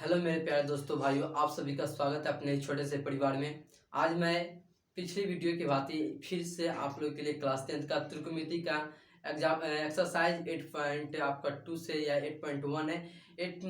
Hello मेरे प्यारे दोस्तों भाइयों, आप सभी का स्वागत है अपने छोटे से परिवार में। आज मैं पिछली वीडियो की भांति फिर से आप लोगों के लिए क्लास 10th का त्रिकोणमिति का एग्जाम एक्सरसाइज 8 पॉइंट आपका 2 से या 8.1 है 8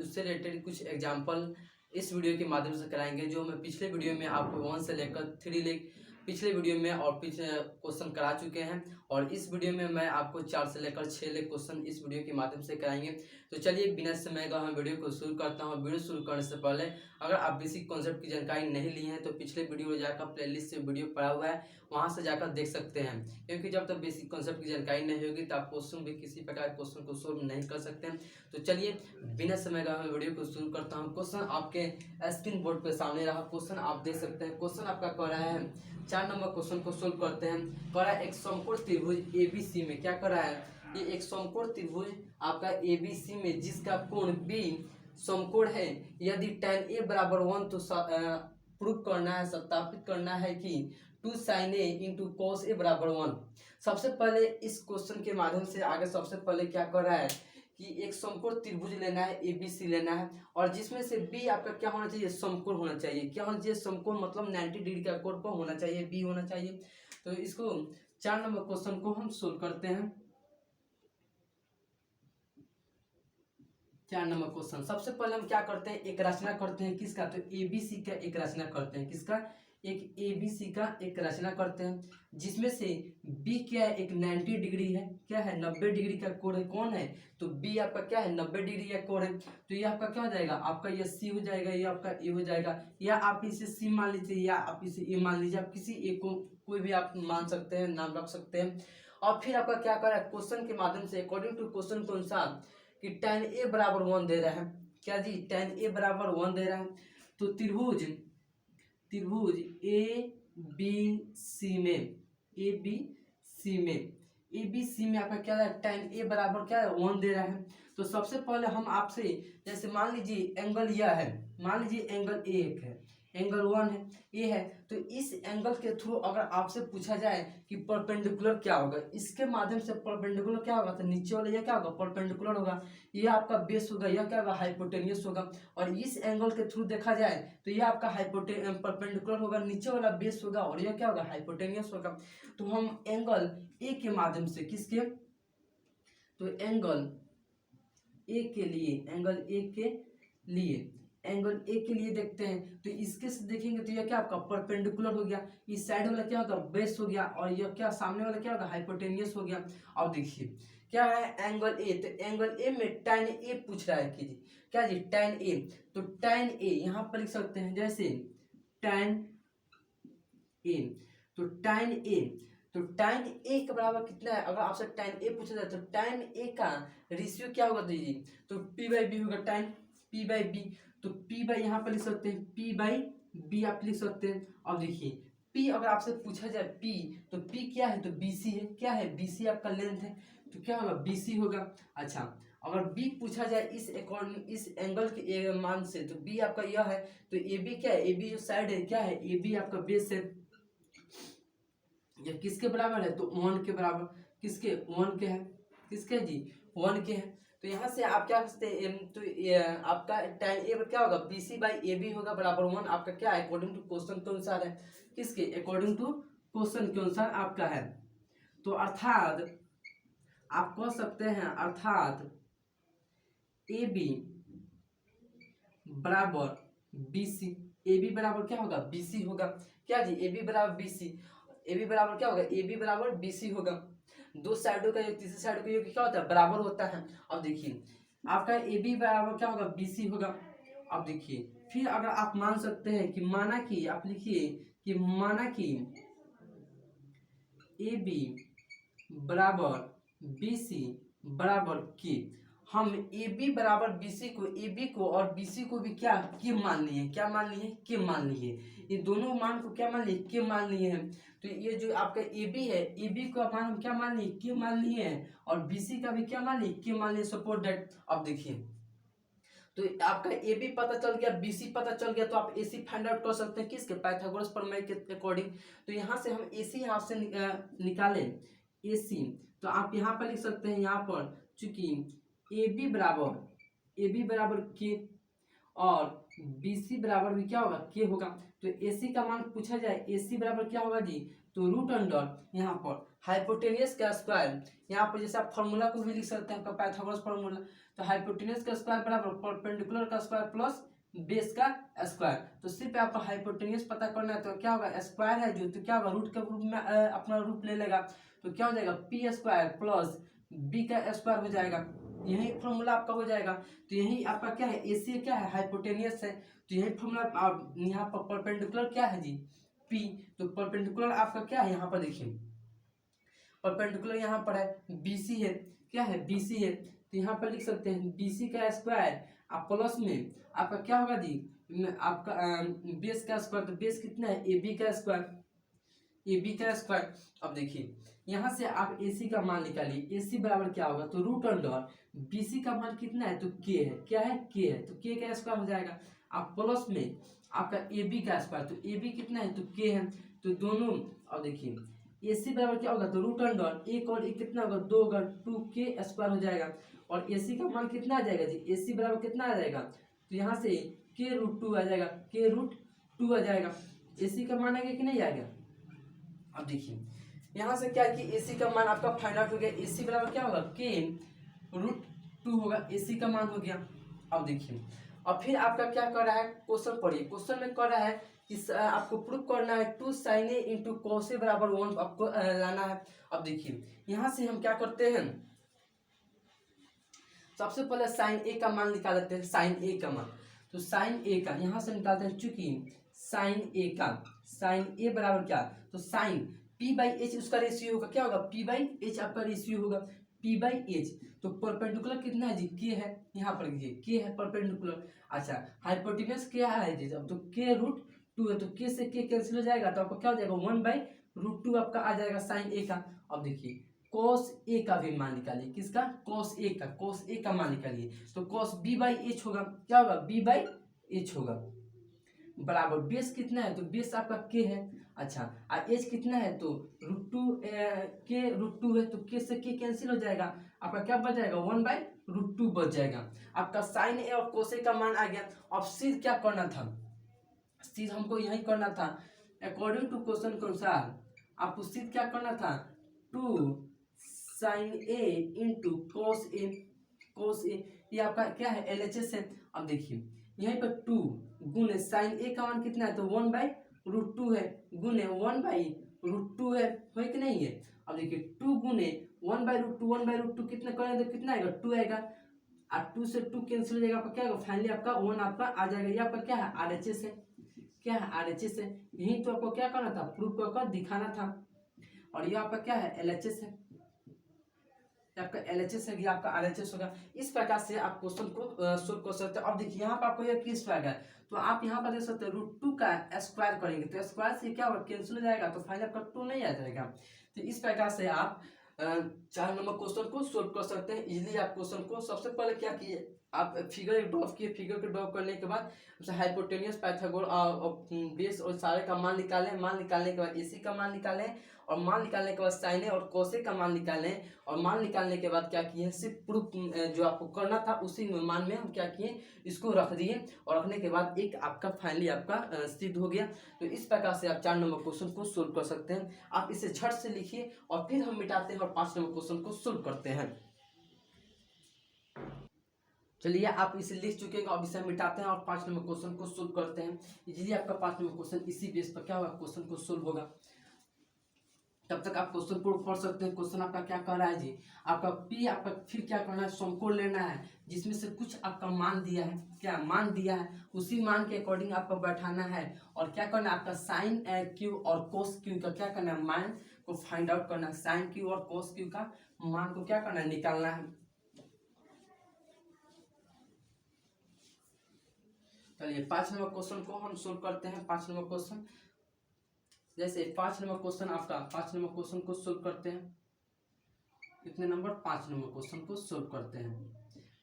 उससे रिलेटेड कुछ एग्जाम्पल इस वीडियो के माध्यम से कराएंगे, जो मैं पिछले वीडियो में आपको 1 से लेकर 3 पिछले वीडियो में और पिछले क्वेश्चन करा चुके हैं। और इस वीडियो में मैं आपको 4 से लेकर 6 क्वेश्चन इस वीडियो के माध्यम से कराएंगे। तो चलिए बिना समय का हम वीडियो को शुरू करता हूँ। वीडियो शुरू करने से पहले अगर आप बेसिक कॉन्सेप्ट की जानकारी नहीं ली है तो पिछले वीडियो में जाकर प्लेलिस्ट से वीडियो पड़ा हुआ है, वहाँ से जाकर देख सकते हैं। क्योंकि जब तक बेसिक कॉन्सेप्ट की जानकारी नहीं होगी तो आप क्वेश्चन भी किसी प्रकार क्वेश्चन को सोल्व नहीं कर सकते हैं। तो चलिए बिना समय का मैं वीडियो को शुरू करता हूँ। क्वेश्चन आपके स्क्रीन बोर्ड पर सामने रहा, क्वेश्चन आप देख सकते हैं। क्वेश्चन आपका कह रहा है 4 नंबर क्वेश्चन को सोल्व करते हैं। कह रहा है एक समकोण त्रिभुज ABC में क्या कर रहा है, ये एक समकोण त्रिभुज आपका ABC में जिसका कोण B समकोण है, यदि tan A बराबर 1 तो प्रूव करना है, सत्यापित करना है कि 2 sin A into cos A बराबर 1। सबसे पहले इस क्वेश्चन के माध्यम से आगे सबसे पहले क्या कर रहा है कि एक समकोण त्रिभुज लेना है, ABC लेना है, और जिसमें से B आपका क्या होना चाहिए, समकोण होना चाहिए। क्या होना चाहिए, समकोण मतलब 90 डिग्री का कोण पर होना चाहिए, B होना चाहिए। तो इसको 4 नंबर क्वेश्चन को हम सोल्व करते हैं। 4 नंबर क्वेश्चन सबसे पहले हम क्या करते हैं, एक रचना करते हैं किसका, तो ABC का एक रचना करते हैं। किसका, एक ABC का एक रचना करते हैं, जिसमें से B क्या है, एक 90 डिग्री है, क्या है 90 डिग्री का कोण है। कौन है, तो B आपका क्या है 90 डिग्री का कोण है। तो ये आपका क्या हो जाएगा, आपका ये C हो जाएगा, ये आपका A हो जाएगा, या आप इसे C मान लीजिए या आप इसे A मान लीजिए। आप किसी एक को कोई भी आप मान सकते हैं, नाम रख सकते हैं। और फिर आपका क्या करा है, क्वेश्चन के माध्यम से अकॉर्डिंग टू क्वेश्चन के अनुसार कि tan A बराबर 1 दे रहा है। क्या जी, tan A बराबर 1 दे रहा है। तो त्रिभुज त्रिभुज ABC में आपका क्या है, tan A बराबर क्या है 1 दे रहा है। तो सबसे पहले हम आपसे, जैसे मान लीजिए एंगल यह है, मान लीजिए एंगल A1 है, एंगल 1 है, ए है। तो इस एंगल के थ्रू अगर आपसे पूछा जाए कि परपेंडिकुलर क्या होगा, इसके माध्यम से परपेंडिकुलर क्या होगा, तो नीचे वाला यह क्या होगा, परपेंडिकुलर होगा। ये आपका बेस होगा, यह क्या होगा, हाइपोटेनियस होगा। और इस एंगल के थ्रू देखा जाए तो यह आपका परपेंडिकुलर होगा, नीचे वाला बेस होगा, और यह क्या होगा, हाइपोटेनियस होगा। तो हम एंगल ए के माध्यम से, किसके, तो एंगल ए के लिए देखते हैं। तो इसके से देखेंगे तो यह क्या आपका परपेंडिकुलर हो गया, इस साइड वाला क्या होगा, बेस हो गया, और यह क्या सामने वाला क्या होगा, हाइपोटेनियस हो गया। अब देखिए क्या है एंगल ए, तो एंगल ए में tan ए पूछ रहा है कि जी क्या जी tan ए। तो tan ए यहाँ पर लिख सकते हैं, जैसे tan ए, तो tan ए, तो tan ए के बराबर कितना है, अगर आपसे tan ए पूछा जाए तो tan ए का रेशियो क्या होगा दीजिए, तो P/B होगा, tan P/B। तो P यहाँ पर लिख सकते हैं, P/B आप लिख सकते हैं। अब देखिए P अगर आपसे पूछा जाए P, तो P क्या है, तो BC है। क्या है, BC आपका लेंथ है, तो क्या होगा, BC होगा। अच्छा, अगर B पूछा जाए इस अकॉर्डिंग, इस एंगल के मान से, तो B आपका यह है। तो AB क्या है, AB जो साइड है, क्या है, AB आपका बेस है। यह किसके बराबर है, तो 1 के बराबर, किसके, 1 के है, किसके जी, 1 के है। तो यहाँ से आप क्या करते हैं, तो आपका tan ए क्या होगा, BC/AB होगा बराबर 1। आपका क्या है, अकॉर्डिंग टू क्वेश्चन के अनुसार है, किसके, अकॉर्डिंग टू क्वेश्चन के अनुसार आपका है। तो अर्थात आप कह सकते हैं, अर्थात AB बराबर BC, AB बराबर क्या होगा, BC होगा। क्या जी, AB बराबर BC, AB बराबर क्या होगा, AB बराबर BC होगा। दो साइडों का योग तीसरी साइड का योग क्या होता है, बराबर होता है। अब देखिए आपका AB बराबर क्या होगा, BC होगा। अब देखिए फिर अगर आप मान सकते हैं कि माना कि आप लिखिए कि माना कि AB बराबर BC बराबर के, हम AB बराबर BC को, AB को और BC को भी क्या के मान लिए, क्या मान लिए, के मान लिए। ये दोनों मान को क्या मान लिए, के मान लिए हैं। तो ये जो आपका AB है, AB का मान हम क्या मान लिए, के मान लिए हैं, और BC का भी क्या मान लिए, के मान लिए। सपोज दैट, अब देखिए तो आपका AB पता चल गया, BC पता चल गया, तो आप AC फाइंड आउट कर सकते हैं, किसके, पाइथागोरस प्रमेय के अकॉर्डिंग। तो यहाँ से हम AC यहाँ से निकालें AC, तो आप यहाँ पर लिख सकते हैं, यहाँ पर चूंकि AB बराबर के, और BC बराबर भी क्या होगा K होगा। तो AC का मान पूछा जाए, AC बराबर क्या होगा जी, तो रूट अंडर यहाँ पर हाइपोटेनियस का स्क्वायर, यहाँ पर जैसे आप फॉर्मूला को भी लिख सकते हैं, आपका पाइथागोरस फॉर्मूला, तो हाइपोटेनियस का स्क्वायर बराबर परपेंडिकुलर का स्क्वायर प्लस बेस का स्क्वायर। तो सिर्फ आपको हाइपोटेनियस पता करना है, तो क्या होगा, स्क्वायर है जो, तो क्या होगा, रूट के रूप में अपना रूप ले लेगा, तो क्या हो जाएगा, पी स्क्वायर प्लस बी का स्क्वायर हो जाएगा। यही फॉर्मूला आपका हो जाएगा। तो यही आपका क्या है, एसी क्या है, हाइपोटेनियस है, तो यही फॉर्मूला यहाँ पर परपेंडिकुलर क्या है जी, पी। तो परपेंडिकुलर आपका क्या है, यहाँ पर देखिए परपेंडिकुलर यहाँ पर है बीसी है, क्या है, बीसी है, तो यहाँ पर लिख सकते हैं बीसी का स्क्वायर आप प्लस में आपका क्या होगा जी, आपका बेस का स्क्वायर, तो बेस कितना है, ए बी का स्क्वायर, ए बी का स्क्वायर। अब देखिए यहाँ से आप AC का मान निकालिए, AC बराबर क्या होगा, तो रूट अंडर BC का मान कितना है, तो K है, क्या है, K है, तो K का स्क्वायर हो जाएगा। आप प्लस में आपका AB का स्क्वायर, तो AB कितना है, तो K है, तो दोनों। अब देखिए AC बराबर क्या होगा, तो रूट अंडर एक और एक कितना होगा, 2 होगा, 2K स्क्वायर हो जाएगा। और AC का मान कितना आ जाएगा जी, AC बराबर कितना आ जाएगा, तो यहाँ से K√2 आ जाएगा, K√2 आ जाएगा। AC का मान आएगा कि नहीं आएगा। अब देखिए यहाँ से क्या है कि AC का मान आपका फाइंड आउट हो गया, AC बराबर क्या होगा, K√2 होगा, AC का मान हो गया। अब देखिए अब फिर आपका क्या कर रहा है, क्वेश्चन पढ़िए, क्वेश्चन में कर रहा है कि आपको प्रूफ करना है 2 sin A into cos A बराबर 1 आपको लाना है। अब देखिए यहाँ से हम क्या करते हैं, सबसे पहले साइन A का मान निकाल लेते हैं, साइन A का मान, तो साइन A का यहाँ से निकालते हैं, चूंकि साइन A बराबर क्या, तो साइन P/H उसका रेशियो होगा, क्या होगा, P/H आपका रेशियो होगा, P/H। तो परपेंडिकुलर कितना है जी, K है, यहाँ पर लीजिए K है परपेंडिकुलर। अच्छा हाइपोटेन्यूज क्या है जी, अब तो K√2 है, तो K से K कैंसिल हो जाएगा, तो आपको क्या हो जाएगा, 1/√2 आपका आ जाएगा साइन A का। अब देखिए cos A का भी मान निकालिए, किसका, cos A का मान निकालिए, तो cos B/H होगा, क्या होगा, B/H होगा, बराबर बेस कितना है, तो बेस आपका K है। अच्छा और एच कितना है, तो √2 K√2 है, तो K से K कैंसिल हो जाएगा, आपका क्या बच जाएगा, 1/√2 बच जाएगा। आपका साइन A और cos A का मान आ गया। अब सिर्फ क्या करना था, सिर्फ हमको यही करना था, अकॉर्डिंग टू क्वेश्चन के अनुसार आपको सिर्फ क्या करना था, 2 sin A into cos A, ये आपका क्या है, LHS है। अब देखिए यहीं पर 2 गुने साइन A का मान कितना है, तो 1/√2 है, गुने 1/√2 है कि नहीं है। अब देखिए 2 गुने 1/√2 कितना करेंगे, तो कितना आएगा, 2 आएगा, और 2 से 2 कैंसिल हो जाएगा, आपका क्या होगा, फाइनली आपका 1 आपका आ जाएगा। ये आपका क्या है, RHS है, क्या है, RHS है। यही तो आपको क्या करना था, प्रूफ कर दिखाना था। और ये आपका क्या है, LHS है, आपका LHS है, आपका RHS होगा। इस प्रकार से आप क्वेश्चन को सोल्व कर सकते हैं। अब देखिए यहाँ पर आपको ये किस स्क्वायर है, तो आप यहाँ पर देख सकते हैं √2 का स्क्वायर करेंगे, तो स्क्वायर से क्या होगा, कैंसिल हो जाएगा, तो फाइनल आपका 2 नहीं आ जाएगा। तो इस प्रकार से आप 4 नंबर क्वेश्चन को सोल्व कर सकते हैं इजीली। आप क्वेश्चन को सबसे पहले क्या किए, आप फिगर एक ड्रॉप किए, फिगर को ड्रॉप करने के बाद हाइपोटेनियस, पाइथागोरस और बेस और सारे का मान निकालें, मान निकालने के बाद AC का मान निकालें, और मान निकालने के बाद साइन A और cos A का मान निकालें, और मान निकालने के बाद क्या किए, सिर्फ प्रूफ जो आपको करना था उसी मान में हम क्या किए, इसको रख दिए, और रखने के बाद एक आपका फाइनली आपका सिद्ध हो गया। तो इस प्रकार से आप 4 नंबर क्वेश्चन को सोल्व कर सकते हैं। आप इसे झट से लिखिए और फिर हम मिटाते हैं और 5 नंबर क्वेश्चन को सोल्व करते हैं। चलिए आप इसे लिख चुके हैं, अब इसे मिटाते हैं और 5 नंबर क्वेश्चन को सोल्व करते हैं। इजीली आपका 5 नंबर क्वेश्चन इसी बेस पर क्या होगा, क्वेश्चन को सोल्व होगा। तब तक आप क्वेश्चन को पढ़ सकते हैं। क्वेश्चन आपका क्या कर रहा है जी, आपका P आपका फिर क्या करना है, समकोण लेना है जिसमें से कुछ आपका मान दिया है, क्या मान दिया है, उसी मान के अकॉर्डिंग आपको बैठाना है, और क्या करना है, आपका साइन Q और cos Q का क्या करना है, मान को फाइंड आउट करना है। साइन Q और cos Q का मान को क्या करना है, निकालना है। चलिए 5 नंबर क्वेश्चन को हम सोल्व करते हैं। 5 नंबर क्वेश्चन, जैसे 5 नंबर क्वेश्चन आपका 5 नंबर क्वेश्चन को सोल्व करते हैं। कितने नंबर, 5 नंबर क्वेश्चन को सोल्व करते हैं।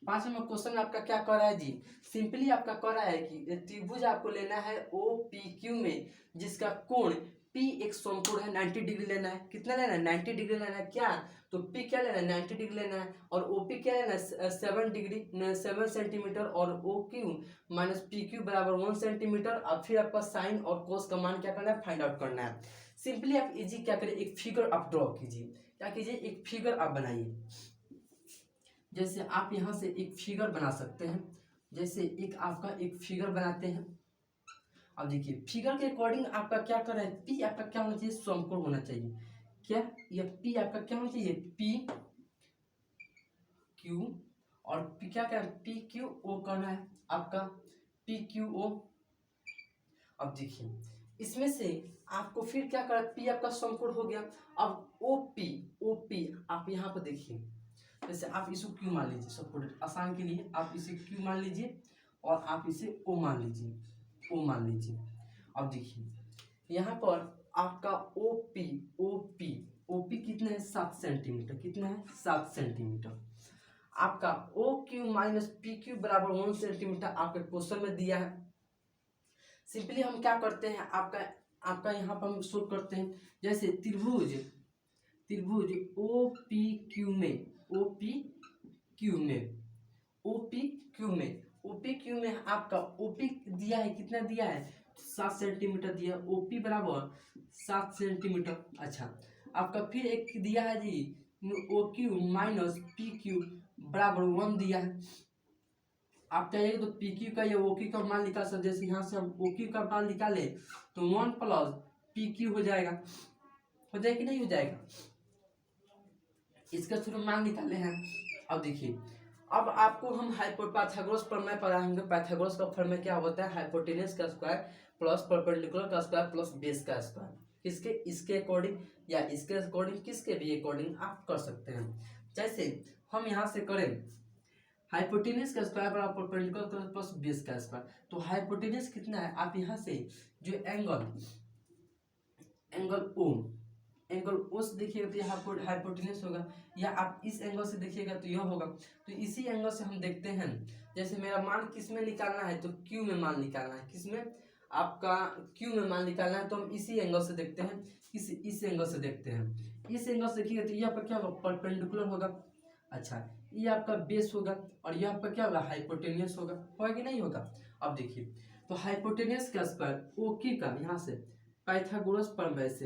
5 नंबर क्वेश्चन आपका क्या कर रहा है जी, सिंपली आपका कर रहा है कि त्रिभुज आपको लेना है OPQ में जिसका कोण P एक समकोण है, 90 डिग्री लेना है। कितना लेना है? 90 डिग्री लेना है। क्या? तो P क्या लेना है? 90 डिग्री लेना है। और OP क्या लेना है? 7 डिग्री 7 सेंटीमीटर। और OQ माइनस PQ बराबर 1 सेंटीमीटर। अब फिर आपका साइन और कोस का मान क्या करना है? फाइंड आउट करना है। सिंपली आप इजी क्या करें, एक फिगर आप ड्रॉ कीजिए। क्या कीजिए? एक फिगर आप बनाइए। जैसे आप यहाँ से एक फिगर बना सकते हैं। जैसे एक आपका एक फिगर बनाते हैं। अब देखिए फिगर के अकॉर्डिंग आपका क्या कर रहा है, पी आपका क्या होना चाहिए? समकोण होना चाहिए। क्या? ये पी आपका क्या होना चाहिए? P Q. और पी क्या कर पी क्यू ओ करना है आपका, पी क्यू ओ। अब देखिए इसमें से आपको फिर क्या कर, पी आपका समकोण हो गया। अब ओ पी आप यहाँ पर देखिए, जैसे आप इसको क्यू मान लीजिए, सपोर्ट आसान के लिए आप इसे क्यू मान लीजिए और आप इसे ओ मान लीजिए, ओ मान लीजिए। अब देखिए यहाँ पर आपका ओपी कितना है? 7 सेंटीमीटर। कितना है? 7 सेंटीमीटर। आपका O Q minus P Q बराबर 1 सेंटीमीटर आपके क्वेश्चन में दिया है। सिंपली हम क्या करते हैं, आपका यहाँ पर हम सोल्व करते हैं। जैसे त्रिभुज ओ पी क्यू में आपका ओपी दिया है। कितना दिया है? 7 सेंटीमीटर दिया। ओपी बराबर 7 सेंटीमीटर। अच्छा आपका फिर एक दिया है जी, O Q minus P Q बराबर 1 दिया है। आप चाहिए तो पी क्यू का या ओ क्यू का मान निकाल सकते। जैसे यहाँ से हम ओ क्यू का मान निकाले तो 1 प्लस पी क्यू हो जाएगा। हो जाएगा कि नहीं हो जाएगा? इसका थ्रू मान निकाले हैं। अब देखिए अब आपको हम पाइथागोरस प्रमेय पढ़ाएंगे। पाइथागोरस का प्रमेय क्या होता है? हाइपोटेनस का स्क्वायर प्लस परपेंडिकुलर का स्क्वायर प्लस बेस का स्क्वायर। किसके? इसके अकॉर्डिंग या इसके अकॉर्डिंग, किसके भी अकॉर्डिंग आप कर सकते हैं। जैसे हम यहाँ से करें हाइपोटेनस का स्क्वायर बराबर परपेंडिकुलर का प्लस बेस का स्क्वायर। तो हाइपोटेनस कितना है? आप यहाँ से जो एंगल ओ से देखिएगा तो यहाँ पर हाइपोटेनस होगा, या आप इस एंगल से देखिएगा तो यह होगा। तो इसी एंगल से हम देखते हैं। जैसे मेरा मान किस में निकालना है? तो क्यू में मान निकालना है। किस में? आपका क्यू में मान निकालना है। तो हम इसी एंगल से देखते हैं। इस एंगल से देखते हैं। इस एंगल से देखिएगा तो यहाँ पर क्या होगा? परपेंडिकुलर होगा। अच्छा ये आपका बेस होगा और यह आपका क्या होगा? हाइपोटेनियस होगा कि नहीं होगा? अब देखिए तो हाइपोटेनियस का स्क्वायर ओके का यहाँ से पाइथागोरस प्रमेय से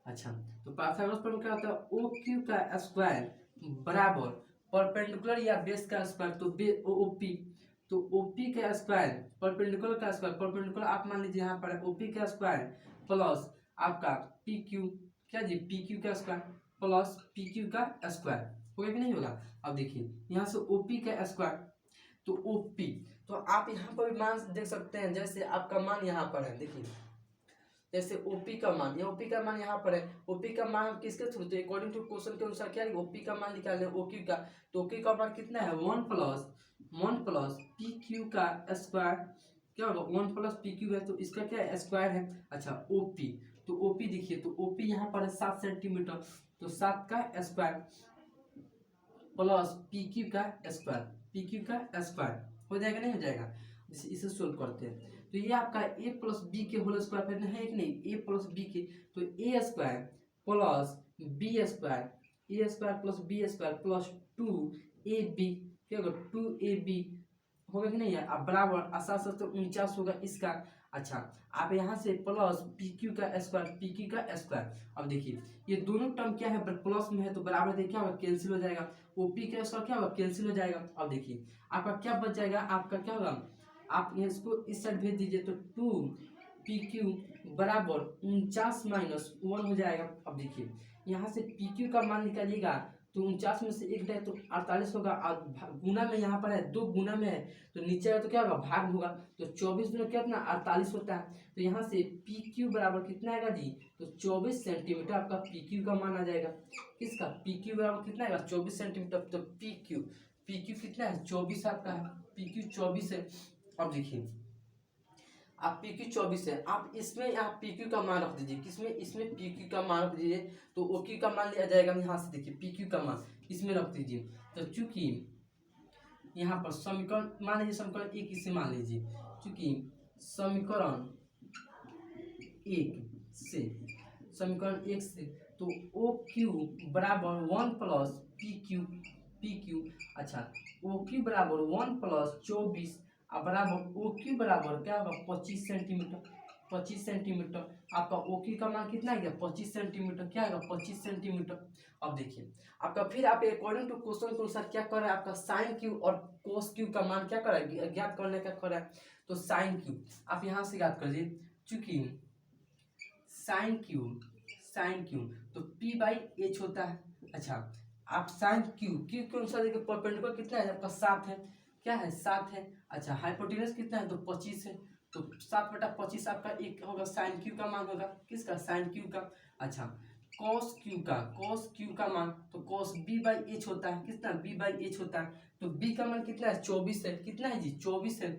अच्छा तो पाइथागोरस प्रमेय क्या होता है? ओ क्यू का स्क्वायर बराबर परपेंडिकुलर या बेस का स्क्वायर। तो ओपी तो ओपी का स्क्वायर परपेंडिकुलर आप मान लीजिए यहाँ पर ओपी का स्क्वायर प्लस आपका पी क्यू, क्या जी? पी क्यू का स्क्वायर प्लस पी क्यू का स्क्वायर होगा कि नहीं होगा? अब देखिए यहाँ से ओपी का स्क्वायर तो ओपी, तो आप यहाँ पर भी मान देख सकते हैं। जैसे आपका मान यहाँ पर है, देखिए जैसे ओपी का मान यहाँ पर है। ओपी का मान हम किसके थ्रू? तो अकॉर्डिंग टू क्वेश्चन के अनुसार क्या है? ओपी का मान निकाल लें ओक्यू का। तो ओक्यू का मान कितना है? 1 प्लस पी क्यू का स्क्वायर। क्या होगा? 1 प्लस पी क्यू है तो इसका क्या है? स्क्वायर है। अच्छा ओपी, तो ओपी देखिए तो ओपी यहाँ पर है 7 सेंटीमीटर। तो 7 का स्क्वायर प्लस पी क्यू का स्क्वायर हो जाएगा नहीं हो जाएगा? इसे सोल्व करते हैं तो ये आपका a प्लस बी के होल स्क्वायर फिर है कि नहीं? a प्लस बी के तो a square plus B square plus 2ab क्या होगा? 2ab होगा कि नहीं है? अब बराबर आशा से तो 49 होगा इसका। अच्छा आप यहाँ से प्लस पी क्यू का स्क्वायर। अब देखिए ये दोनों टर्म क्या है? प्लस में है तो बराबर देखिए क्या होगा? कैंसिल हो जाएगा। ओपी का स्क्वायर क्या होगा? कैंसिल हो जाएगा। अब देखिए आपका क्या बच जाएगा? आपका क्या होगा? आप इसको इस साइड भेज दीजिए तो 2 पी क्यू बराबर 49 माइनस 1 हो जाएगा। अब देखिए यहाँ से पी क्यू का मान निकालिएगा तो 49 में से 1 जाए तो 48 होगा। गुना में यहाँ पर है, 2 गुना में है तो नीचे है तो क्या होगा? भाग होगा। तो 24 गुना कितना? 48 होता है। तो यहाँ से पी क्यू बराबर कितना आएगा जी? तो 24 सेंटीमीटर आपका पी क्यू का मान आ जाएगा। किसका? पी क्यू बराबर कितना आएगा? 24 सेंटीमीटर। तो पी क्यू कितना है? 24 आपका है। पी क्यू 24 है। अब देखिए आप पी क्यू 24 है, आप इसमें यहाँ पी क्यू का मान रख दीजिए, किसमें, इसमें पी क्यू का मान रख दीजिए, तो ओ क्यू का मान लिया जाएगा। यहाँ से देखिए पी क्यू का मान इसमें रख दीजिए। तो चूंकि यहाँ पर समीकरण मान लीजिए, समीकरण एक इसे मान लीजिए, चूंकि समीकरण एक से, समीकरण एक से, तो ओ क्यू बराबर 1 प्लस पी क्यू, अच्छा ओ क्यू बराबर 1 प्लस 24 बराबर ओ क्यू बराबर क्या होगा 25 सेंटीमीटर, 25 सेंटीमीटर। आपका ओ क्यू का मान कितना है 25 सेंटीमीटर, क्या है 25 सेंटीमीटर। अब देखिए आपका, फिर आप अकॉर्डिंग टू क्वेश्चन के अनुसार क्या कर रहा है, आपका साइन क्यू और कोस क्यू का मान क्या कर रहा है, ज्ञात करने का कर रहा है। तो साइन क्यू आप यहाँ से ज्ञात कर लीजिए, चूंकि साइन क्यू तो पी बाई एच होता है। अच्छा आप साइन क्यू के अनुसार देखिए, परपेंडिकुलर कितना है आपका 7 है, क्या है 7 है। अच्छा हाइपोटेनस कितना है तो 25 है, तो 7/25 आपका एक होगा, साइन क्यू का मान होगा, किसका, साइन क्यू का। अच्छा कॉस क्यू का मान तो कॉस बी बाई एच होता है, कितना बी बाई एच होता है। तो बी का मान कितना है 24 है, कितना है जी 24 है,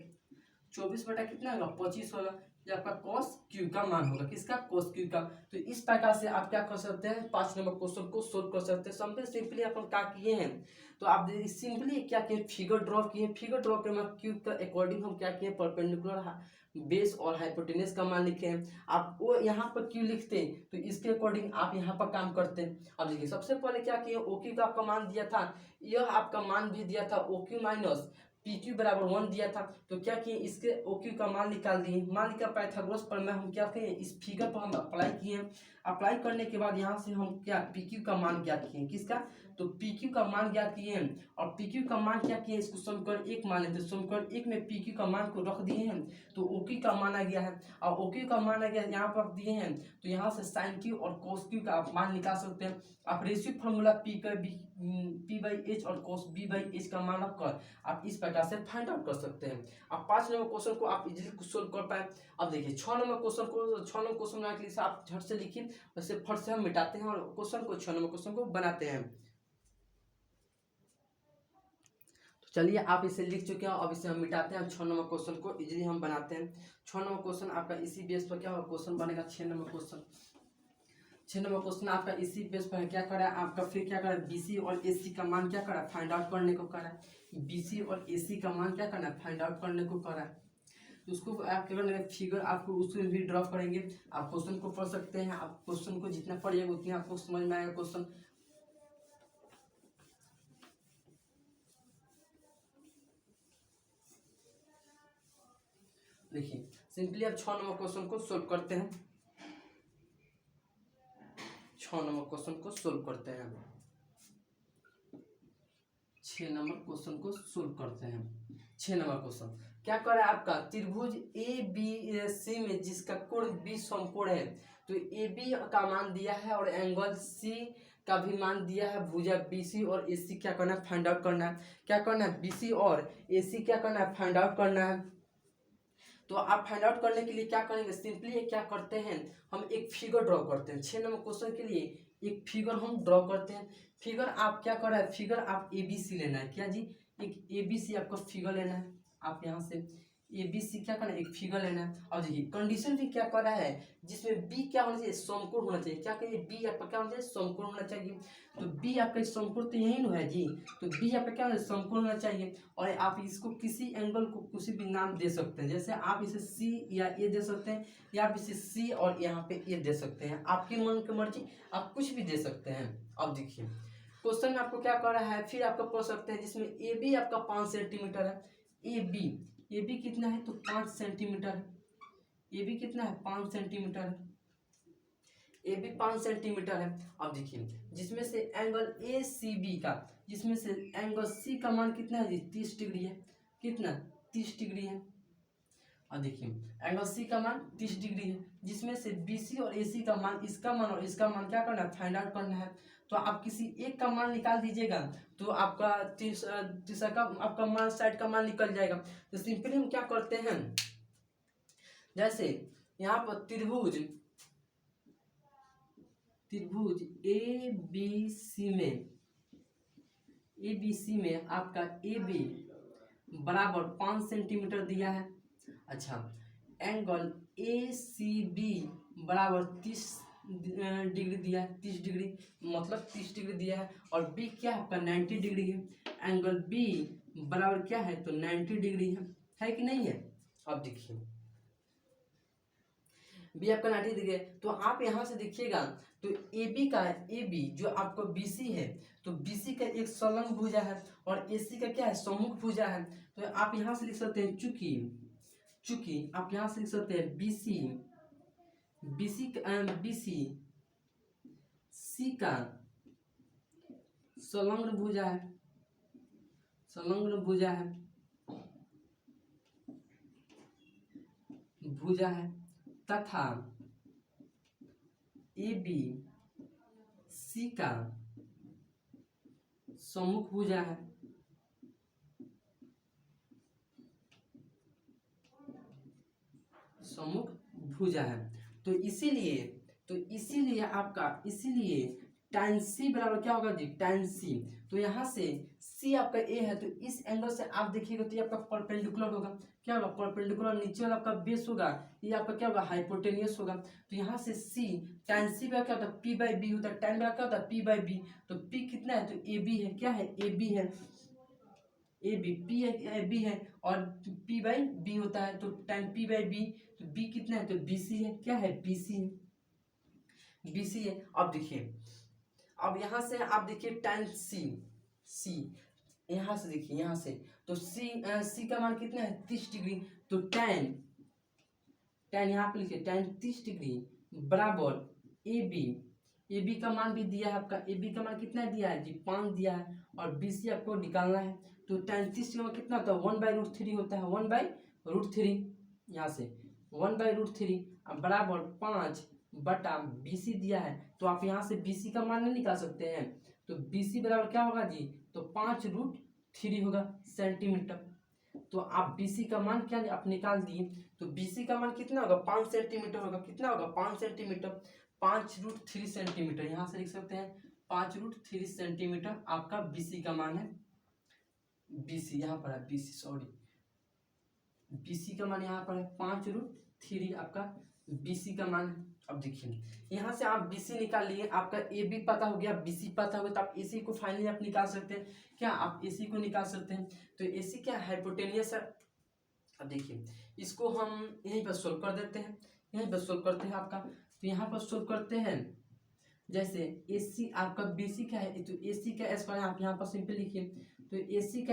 24 बटा कितना होगा 25 होगा। ये आपका cos q का मान होगा, किसका, cos q का। तो इस प्रकार से आप क्या कर सकते हैं, 5 नंबर क्वेश्चन को सोल्व कर सकते हैं। समझे, सिंपली अपन क्या किए हैं, तो आप सिंपली क्या किए, फिगर ड्रॉ किए, फिगर ड्रॉ के बाद क्यू का अकॉर्डिंग हम क्या किए, परपेंडिकुलर बेस और हाइपोटेनस का मान लिखे हैं। आप वो यहाँ पर क्यू लिखते तो इसके अकॉर्डिंग आप यहाँ पर काम करते हैं। अब देखिए सबसे पहले क्या किए, ओ क्यू का आपका मान दिया था, यह आपका मान भी दिया था O Q minus P Q बराबर 1 दिया था। तो क्या किए, इसके ओ क्यू का मान निकाल दिए, मान निकाल पाइथागोरस प्रमेय हम क्या किए, इस फिगर पर हम अप्लाई किए। अप्लाई करने के बाद यहाँ से हम क्या पी क्यू का मान ज्ञात किए, किसका, तो पी क्यू का मान ज्ञात किए। और पी क्यू का मान क्या किए, इसको समीकरण एक मान लेते, समीकरण एक में पी क्यू का मान को रख दिए हैं, तो ओ क्यू का मान आ गया है। और ओ क्यू का मान आ गया यहाँ पर रख दिए हैं, तो यहाँ से साइन क्यू और कोस क्यू का आप मान निकाल सकते हैं। आप ratio formula P by H और कोस बी बाई एच का मान रखकर आप इस प्रकार से फाइंड आउट कर सकते हैं। अब 5 नंबर क्वेश्चन को आप इजीली सोल्व कर पाए। अब देखिए 6 नंबर क्वेश्चन को, 6 नंबर क्वेश्चन बनाने के लिए आप झट से लिखिए, वैसे फट से हम मिटाते हैं और क्वेश्चन को 6 नंबर क्वेश्चन को बनाते हैं। तो चलिए आप इसे लिख चुके हैं, अब इसे हम मिटाते हैं, 6 नंबर क्वेश्चन को इजीली हम बनाते हैं। 6 नंबर क्वेश्चन आपका इसी बेस पर क्या होगा, क्वेश्चन बनेगा 6 नंबर क्वेश्चन। 6 नंबर क्वेश्चन आपका इसी बेस पर क्या करा है आपका, फिर क्या करा, बीसी और एसी का मान क्या करा, फाइंड आउट करने को करा है। बीसी और एसी का मान क्या करना है, फाइंड आउट करने को करा है। तो उसको आप क्या करना है, फिगर आपको उसको भी ड्रॉ करेंगे। आप क्वेश्चन को पढ़ सकते हैं, आप क्वेश्चन को जितना पढ़िएगा उतना आपको समझ में आएगा क्वेश्चन। देखिए सिंपली आप 6 नंबर क्वेश्चन को सोल्व करते हैं, 6 नंबर क्वेश्चन को सोल्व करते हैं, 6 नंबर क्वेश्चन को सोल्व करते हैं। 6 नंबर क्वेश्चन क्या कर रहा है आपका, त्रिभुज ए बी सी में जिसका कोण बी समकोण है, तो ए बी का मान दिया है और एंगल सी का भी मान दिया है, भुजा बीसी और एसी क्या करना है, फाइंड आउट करना है। क्या करना है, बीसी और एसी क्या करना है, फाइंड आउट करना है। तो आप फाइंड आउट करने के लिए क्या करेंगे, सिंपली क्या करते हैं, हम एक फिगर ड्रॉ करते हैं। 6 नंबर क्वेश्चन के लिए एक फिगर हम ड्रॉ करते हैं। फिगर आप क्या कर रहा है, फिगर आप एबीसी लेना है, क्या जी, एक एबीसी आपको फिगर लेना है। आप यहाँ से एबीसी क्या करना है, एक फिगर लेना है। और देखिए कंडीशन भी क्या कर रहा है, जिसमें बी क्या होना चाहिए, समकोण होना चाहिए। क्या कहिए, बी आपका क्या होना चाहिए, समकोण होना चाहिए। तो बी आपका समकोण तो यही ना है जी, तो बी आपका क्या होना चाहिए, समकोण होना चाहिए। और आप इसको किसी एंगल को किसी भी नाम दे सकते हैं, जैसे आप इसे सी या ए दे सकते हैं, या आप इसे सी और यहाँ पे ए दे सकते हैं, आपकी मन की मर्जी, आप कुछ भी दे सकते हैं। अब देखिए क्वेश्चन में आपको क्या कर रहा है, फिर आपको पढ़ सकते हैं, जिसमें ए बी आपका 5 सेंटीमीटर है। ए बी कितना है, तो 5 सेंटीमीटर है। ए बी कितना है, 5 सेंटीमीटर है। ए बी 5 सेंटीमीटर है। अब देखिए जिसमें से एंगल ए सी बी का, जिसमें से एंगल सी का मान कितना है जी, 30 डिग्री है। कितना, 30 डिग्री है। अब देखिए एंगल सी का मान 30 डिग्री है, जिसमें से बी सी और ए सी का मान, इसका मान और इसका मान क्या करना है, फाइंड आउट करना है। तो आप किसी एक का मान निकाल दीजिएगा, तो आपका तीसरा का आपका मान, साइड का मान निकल जाएगा। तो सिंपली हम क्या करते हैं, जैसे यहाँ पर त्रिभुज ए बी सी में आपका ए बी बराबर 5 सेंटीमीटर दिया है। अच्छा एंगल ए सी बी बराबर 30 डिग्री दिया है, 30 डिग्री मतलब 30 डिग्री दिया है, और बी क्या है आपका 90 डिग्री है। एंगल बी बराबर क्या है तो 90 डिग्री है कि नहीं है। अब देखिए बी आपका 90 डिग्री है, तो आप यहाँ से देखिएगा तो ए बी जो आपको बी सी है, तो बी सी का एक संलग्न भुजा है और ए सी का क्या है सम्मुख भुजा है। तो आप यहाँ से लिख सकते हैं चूंकि आप यहाँ से लिख सकते हैं बी सी सी का संलग्न भुजा है तथा ए बी सी का सम्मुख भुजा है। तो इसीलिए tan c बराबर क्या होगा जी tan c। तो यहाँ से c आपका a है, तो इस एंगल से आप देखिएगा तो ये आपका परपेंडिकुलर होगा। क्या होगा परपेंडिकुलर, नीचे वाला आपका बेस होगा, ये आपका क्या होगा हाइपोटेनियस होगा। तो यहाँ से c tan c बराबर क्या होता है p बाई बी होता है, tan बराबर क्या होता है p बाई बी। तो p कितना है तो a b है, क्या है a b है, A B P A B है और p बाई बी होता है, तो tan p बाई बी, तो b कितना है तो बी सी है, क्या है बी सी है, बी सी है। अब देखिए अब यहाँ से आप देखिए tan सी यहाँ से देखिए यहाँ से तो सी का मान कितना है 30 डिग्री। तो tan यहाँ पे लिखिए tan 30 डिग्री बराबर ए बी का मान भी दिया है आपका, ए बी का मान कितना दिया है जी 5 दिया है, और बी सी आपको निकालना है। तो tan 30 का मान कितना होता है 1/√3 होता है, 1/√3 यहाँ से 1/√3 बराबर 5 बटा बी सी दिया है। तो आप यहाँ से बी सी का मान नहीं निकाल सकते हैं, तो बी सी बराबर क्या होगा जी तो 5√3 होगा सेंटीमीटर। तो आप बी सी का मान क्या आप निकाल दिए, तो बी सी का मान कितना होगा 5 सेंटीमीटर होगा, कितना होगा 5 सेंटीमीटर, 5√3 सेंटीमीटर यहाँ से लिख सकते हैं 5√3 सेंटीमीटर आपका बी सी का मान है। बी सी यहाँ पर है, B C sorry B C का मान यहाँ पर है 5√3 आपका बी सी का मान है। अब देखिए यहाँ से आप बी सी निकाल लिए, आपका ए बी पता हो गया, बी सी पता हो गया, तो आप ए सी को फाइनली आप निकाल सकते हैं। क्या आप ए सी को निकाल सकते हैं, तो ए सी क्या हाइपोटेनियस है। अब देखिए इसको हम यहीं पर सोल्व कर देते हैं, यहीं पर सोल्व करते हैं आपका, तो यहाँ पर सोल्व करते हैं। जैसे ए सी आपका बी सी क्या है, तो ए सी का स्क्वायर आप यहाँ पर सिंपल लिखिए, तो ए सी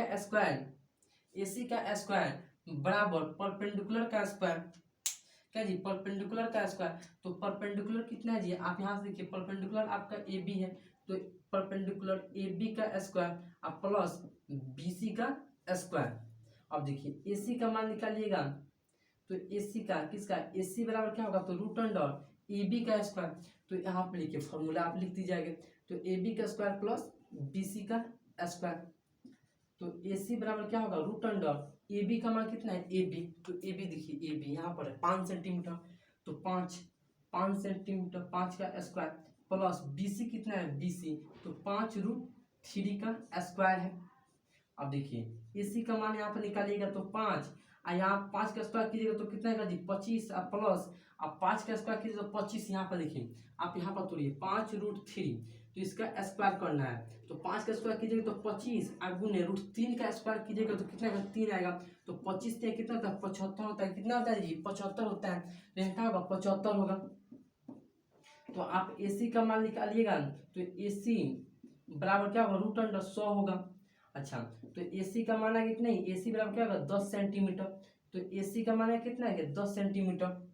का स्क्वायर बराबर परपेंडिकुलर का स्क्वायर, क्या जी परपेंडिकुलर का स्क्वायर। तो परपेंडिकुलर कितना है जी आप यहाँ से देखिए परपेंडिकुलर आपका ए बी है, तो परपेंडिकुलर ए बी का स्क्वायर आप प्लस बी सी का स्क्वायर। अब देखिए ए सी का मान निकालिएगा, तो ए सी का किसका ए सी बराबर क्या होगा तो √अंडर ए बी का स्क्वायर। तो यहाँ पे लिखिए फॉर्मूला आप लिख दीजिएगा, तो ए बी का स्क्वायर प्लस बी सी का स्क्वायर। तो ए सी बराबर क्या होगा √अंडर ए बी का मान कितना है ए बी, तो ए बी देखिए ए बी यहाँ पर है 5 सेंटीमीटर, तो 5 सेंटीमीटर 5 का स्क्वायर प्लस बी सी कितना है बी सी, तो 5√3 का स्क्वायर है। अब देखिए ए सी का मान यहाँ पर निकालिएगा तो 5 और यहाँ 5 का स्क्वायर कीजिएगा तो कितना है जी 25 और प्लस अब 5 का स्क्वायर कीजिए तो 25। यहाँ पर देखिए आप यहाँ पर तोड़िए 5√3, तो इसका स्क्वायर करना है, तो 5 का स्क्वायर कीजिएगा तो 25 और गुने √3 का स्क्वायर कीजिएगा तो कितना का 3 आएगा, तो 25 से कितना होता है 75 होता है, कितना होता है जी 75 होता है, तो यहाँ क्या होगा 75 होगा। तो आप ए सी का मान निकालिएगा, तो ए सी बराबर क्या होगा √अंडर 100 होगा। अच्छा तो ए सी का मान है कितना, ए सी बराबर क्या होगा 10 सेंटीमीटर, तो ए सी का मान है कितना है 10 सेंटीमीटर।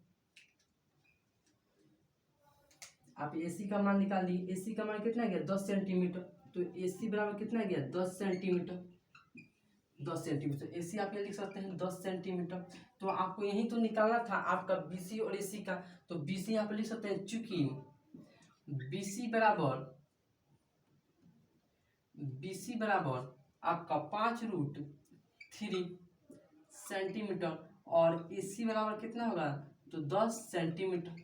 आप ए सी का मान निकाल ली, ए सी का मान कितना है 10 सेंटीमीटर, तो ए सी बराबर कितना है 10 सेंटीमीटर, 10 सेंटीमीटर ए सी आप ये लिख सकते हैं 10 सेंटीमीटर। तो आपको यही तो निकालना था आपका बी सी और ए सी का, तो बी सी यहाँ पे लिख सकते हैं चूंकि बी सी बराबर आपका 5√3 सेंटीमीटर और ए सी बराबर कितना होगा तो 10 सेंटीमीटर।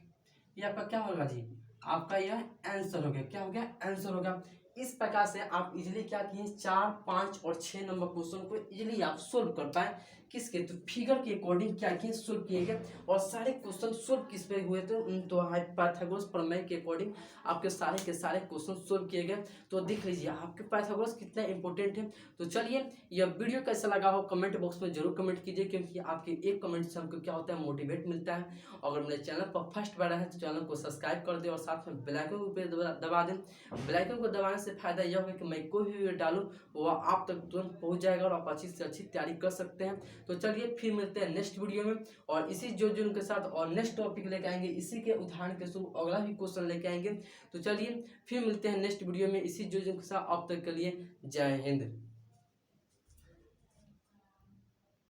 ये आपका क्या होगा जी आपका यह आंसर हो गया, क्या हो गया आंसर होगा। इस प्रकार से आप इजीली क्या किए 4, 5 और 6 नंबर क्वेश्चन को इजीली आप सोल्व कर पाए किसके, तो फिगर के अकॉर्डिंग क्या किए, सोल्व किए गए। और सारे क्वेश्चन सोल्व किस पे हुए थे, तो पाइथागोरस प्रमेय के अकॉर्डिंग आपके सारे के सारे क्वेश्चन सोल्व किए गए। तो देख लीजिए आपके पाइथागोरस कितना इंपॉर्टेंट है। तो चलिए यह वीडियो कैसा लगा हो कमेंट बॉक्स में जरूर कमेंट कीजिए, क्योंकि आपके एक कमेंट से हमको क्या होता है, मोटिवेट मिलता है। अगर मेरे चैनल पर फर्स्ट बार है तो चैनल को सब्सक्राइब कर दे और साथ में बेल आइकन पे दबा दें। बेल आइकन को दबाने से फायदा यह होगा कि मैं कोई भी वीडियो डालूं वो आप तक तुरंत पहुंच जाएगा और आप अच्छी से अच्छी तैयारी कर सकते हैं। तो चलिए फिर मिलते हैं नेक्स्ट वीडियो में, और इसी जो के साथ और नेक्स्ट टॉपिक लेके आएंगे, इसी के उदाहरण के थ्रू अगला भी क्वेश्चन लेके आएंगे। तो चलिए फिर मिलते हैं नेक्स्ट वीडियो में इसी जो के साथ। अब तक के लिए जय हिंद।